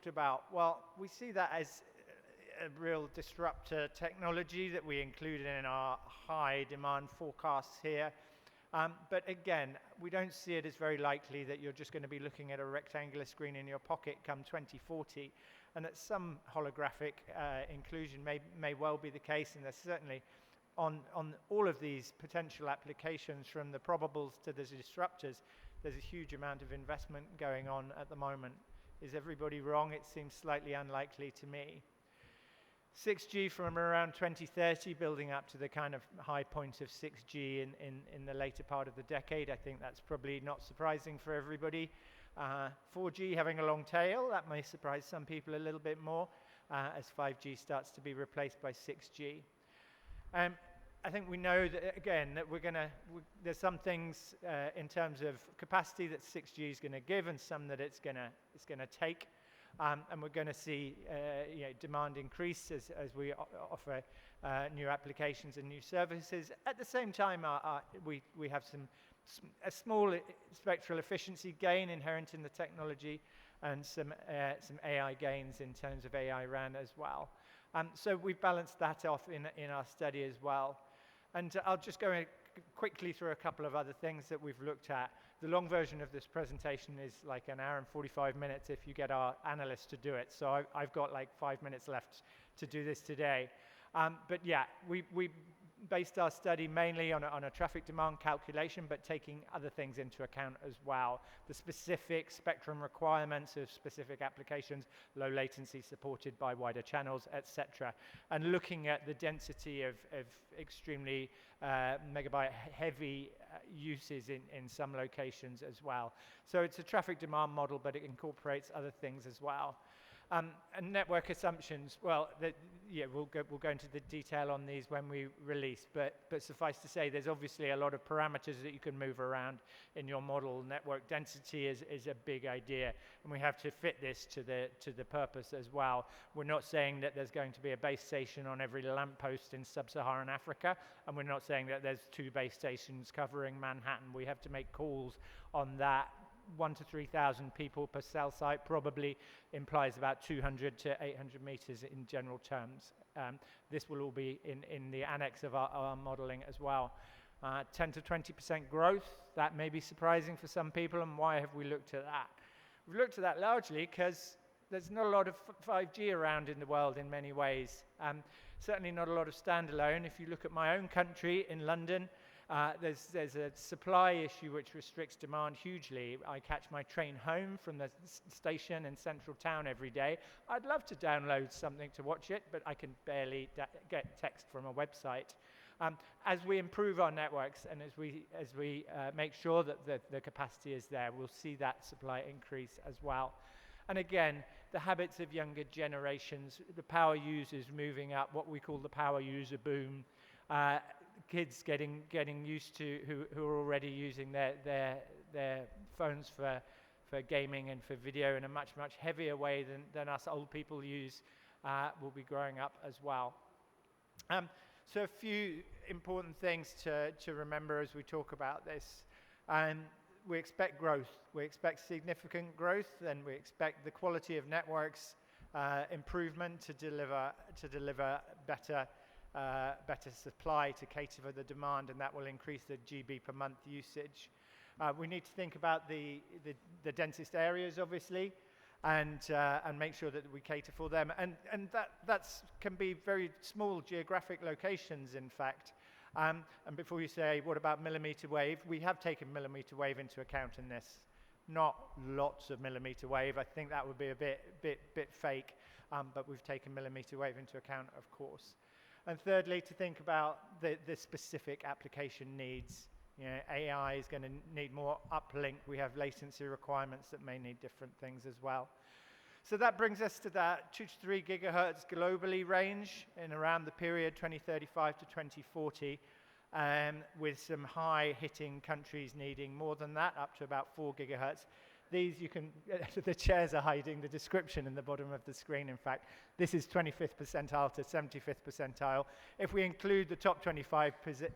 talked about? Well, we see that as a real disruptor technology that we included in our high demand forecasts here. But again, we don't see it as very likely that you're just going to be looking at a rectangular screen in your pocket come 2040, and that some holographic inclusion may well be the case, and there's certainly on all of these potential applications, from the probables to the disruptors, there's a huge amount of investment going on at the moment. Is everybody wrong? It seems slightly unlikely to me. 6G from around 2030, building up to the kind of high point of 6G in the later part of the decade. I think that's probably not surprising for everybody. 4G having a long tail, that may surprise some people a little bit more as 5G starts to be replaced by 6G. I think we know that, again, that there's some things in terms of capacity that 6G is going to give and some that it's going to take. And we're going to see demand increase as we offer new applications and new services. At the same time, we have a small spectral efficiency gain inherent in the technology, and some AI gains in terms of AI RAN as well. So we've balanced that off in our study as well. And I'll just go quickly through a couple of other things that we've looked at. The long version of this presentation is like an hour and 45 minutes if you get our analysts to do it. So I've got like 5 minutes left to do this today. But yeah, we based our study mainly on a traffic demand calculation, but taking other things into account as well. The specific spectrum requirements of specific applications, low latency supported by wider channels, etc. And looking at the density of extremely megabyte heavy uses in some locations as well. So it's a traffic demand model, but it incorporates other things as well. And network assumptions, well, we'll go into the detail on these when we release, but suffice to say, there's obviously a lot of parameters that you can move around in your model. Network density is a big idea, and we have to fit this to the purpose as well. We're not saying that there's going to be a base station on every lamppost in sub-Saharan Africa, and we're not saying that there's 2 base stations covering Manhattan. We have to make calls on that. 1,000 to 3,000 people per cell site probably implies about 200 to 800 meters in general terms. This will all be in the annex of our modeling as well. 10 to 20% growth, that may be surprising for some people, and why have we looked at that? We've looked at that largely because there's not a lot of 5G around in the world in many ways. Certainly not a lot of standalone. If you look at my own country in London, there's a supply issue which restricts demand hugely. I catch my train home from the station in central town every day. I'd love to download something to watch it, but I can barely get text from a website. As we improve our networks and as we make sure that the capacity is there, we'll see that supply increase as well. And again, the habits of younger generations, the power users moving up, what we call the power user boom. Kids getting used to who are already using their phones for gaming and for video in a much heavier way than us old people use will be growing up as well. So a few important things to remember as we talk about this. We expect growth. We expect significant growth, and we expect the quality of networks improvement to deliver better supply to cater for the demand, and that will increase the GB per month usage. We need to think about the densest areas, obviously, and make sure that we cater for them. And that can be very small geographic locations, in fact. And before you say, what about millimeter wave? We have taken millimeter wave into account in this. Not lots of millimeter wave. I think that would be a bit fake, but we've taken millimeter wave into account, of course. And thirdly, to think about the specific application needs. AI is going to need more uplink. We have latency requirements that may need different things as well. So that brings us to that 2 to 3 gigahertz globally range in around the period 2035 to 2040, with some high-hitting countries needing more than that, up to about 4 gigahertz. These the chairs are hiding the description in the bottom of the screen, in fact. This is 25th percentile to 75th percentile. If we include the top 25%,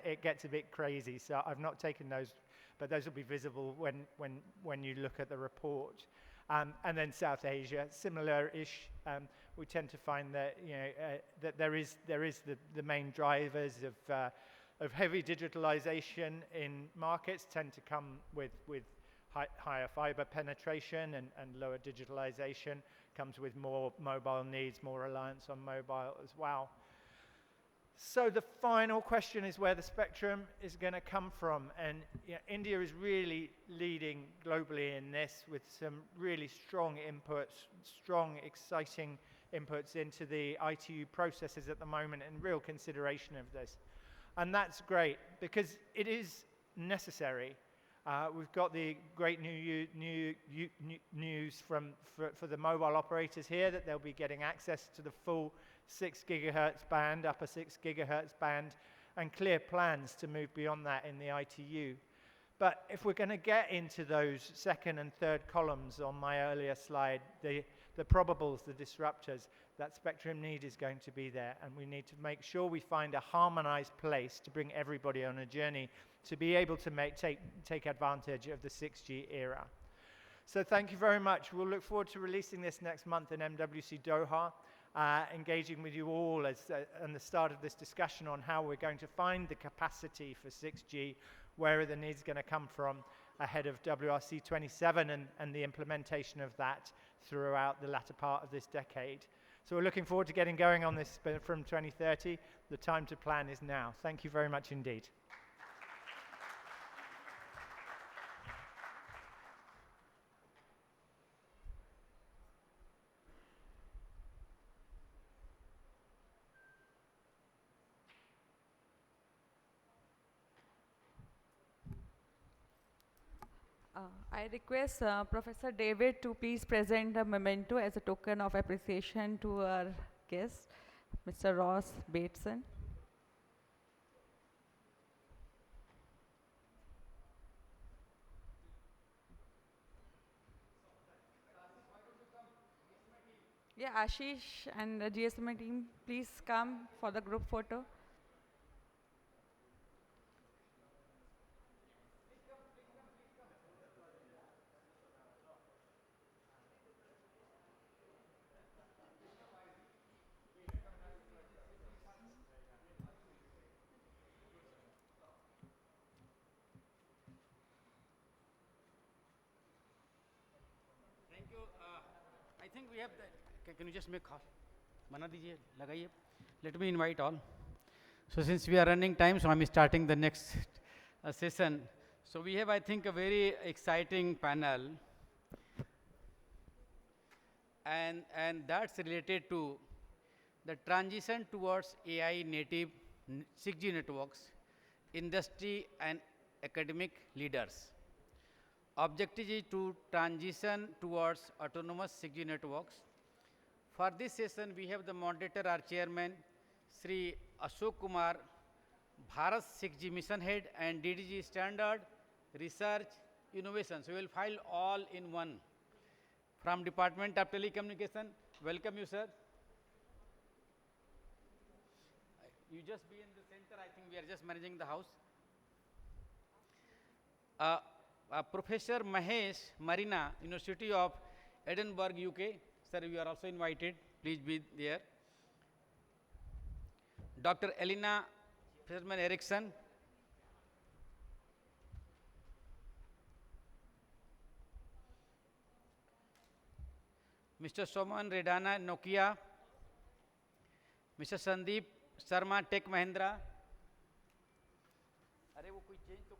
it gets a bit crazy. So I've not taken those, but those will be visible when you look at the report. And then South Asia, similar-ish. We tend to find that that there is the main drivers of heavy digitalization in markets tend to come with higher fiber penetration, and lower digitalization comes with more mobile needs, more reliance on mobile as well. So the final question is where the spectrum is going to come from, and India is really leading globally in this, with some really strong inputs, strong, exciting inputs into the ITU processes at the moment, and real consideration of this. And that's great, because it is necessary. We've got the great news for the mobile operators here, that they'll be getting access to the full 6 gigahertz band, upper 6 gigahertz band, and clear plans to move beyond that in the ITU. But if we're going to get into those second and third columns on my earlier slide, the probables, the disruptors, that spectrum need is going to be there, and we need to make sure we find a harmonized place to bring everybody on a journey to be able to take advantage of the 6G era. So thank you very much. We'll look forward to releasing this next month in MWC Doha, engaging with you all on the start of this discussion on how we're going to find the capacity for 6G, where are the needs going to come from ahead of WRC 27 and the implementation of that throughout the latter part of this decade. So we're looking forward to getting going on this from 2030. The time to plan is now. Thank you very much indeed. I request Professor David to please present a memento as a token of appreciation to our guest, Mr. Ross Bateson. Yeah, Ashish and the GSMA team, please come for the group photo. Thank you. I think we have can you just make call? Bana dijiye, lagaiye. Let me invite all. So since we are running time, so I'm starting the next session. So we have, I think, a very exciting panel, and that's related to the transition towards AI native 6G networks, industry and academic leaders. Objective is to transition towards autonomous 6G networks. For this session, we have the moderator, our chairman, Sri Ashok Kumar, Bharat6G Mission Head and DDG Standard Research Innovation. So we will file all in one. From Department of Telecommunication, welcome you, sir. You just be in the center. I think we are just managing the house. Professor Mahesh Marina, University of Edinburgh, UK. Sir, you are also invited. Please be there. Dr. Elena Fisherman Erickson. Mr. Soman Redana, Nokia. Mr. Sandeep Sharma, Tech Mahindra. अरे वो कोई change तो